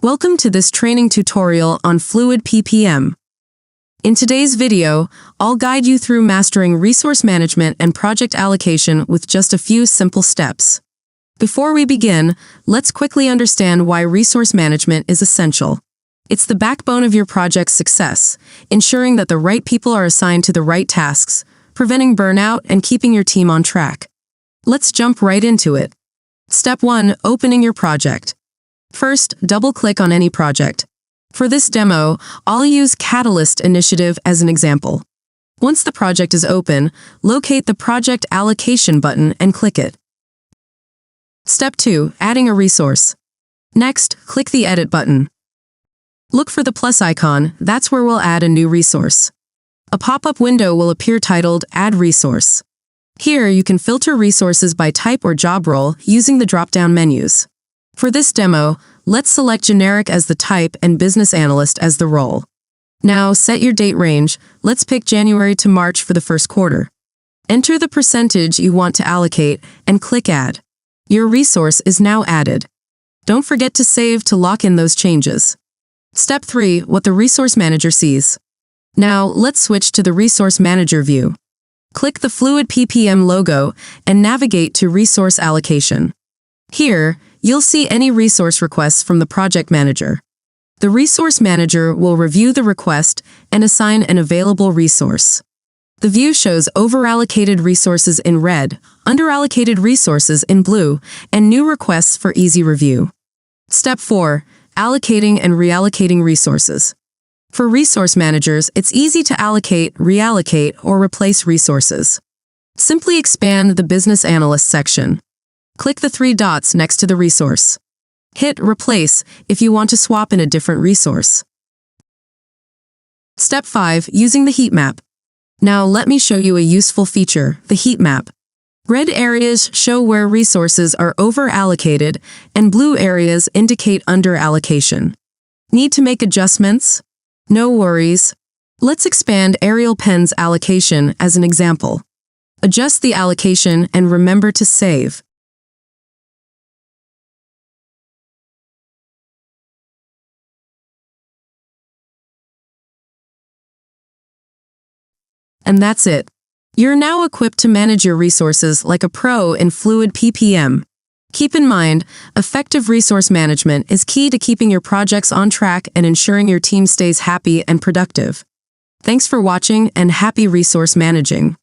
Welcome to this training tutorial on FluidPPM. In today's video, I'll guide you through mastering resource management and project allocation with just a few simple steps. Before we begin, let's quickly understand why resource management is essential. It's the backbone of your project's success, ensuring that the right people are assigned to the right tasks, preventing burnout and keeping your team on track. Let's jump right into it. Step 1. Opening your project. First, double-click on any project. For this demo, I'll use Catalyst Initiative as an example. Once the project is open, locate the Project Allocation button and click it. Step 2. Adding a resource. Next, click the Edit button. Look for the plus icon, that's where we'll add a new resource. A pop-up window will appear titled Add Resource. Here, you can filter resources by type or job role using the drop-down menus. For this demo, let's select Generic as the type and Business Analyst as the role. Now, set your date range. Let's pick January to March for the first quarter. Enter the percentage you want to allocate and click Add. Your resource is now added. Don't forget to save to lock in those changes. Step 3. What the Resource Manager sees. Now, let's switch to the Resource Manager view. Click the FluidPPM logo and navigate to Resource Allocation. Here, you'll see any resource requests from the project manager. The resource manager will review the request and assign an available resource. The view shows over-allocated resources in red, under-allocated resources in blue, and new requests for easy review. Step 4. Allocating and reallocating resources. For resource managers, it's easy to allocate, reallocate, or replace resources. Simply expand the Business Analyst section. Click the 3 dots next to the resource. Hit Replace if you want to swap in a different resource. Step 5. Using the Heatmap. Now let me show you a useful feature, the Heatmap. Red areas show where resources are over-allocated, and blue areas indicate under-allocation. Need to make adjustments? No worries. Let's expand Arial Pen's allocation as an example. Adjust the allocation and remember to save. And that's it. You're now equipped to manage your resources like a pro in FluidPPM. Keep in mind, effective resource management is key to keeping your projects on track and ensuring your team stays happy and productive. Thanks for watching and happy resource managing.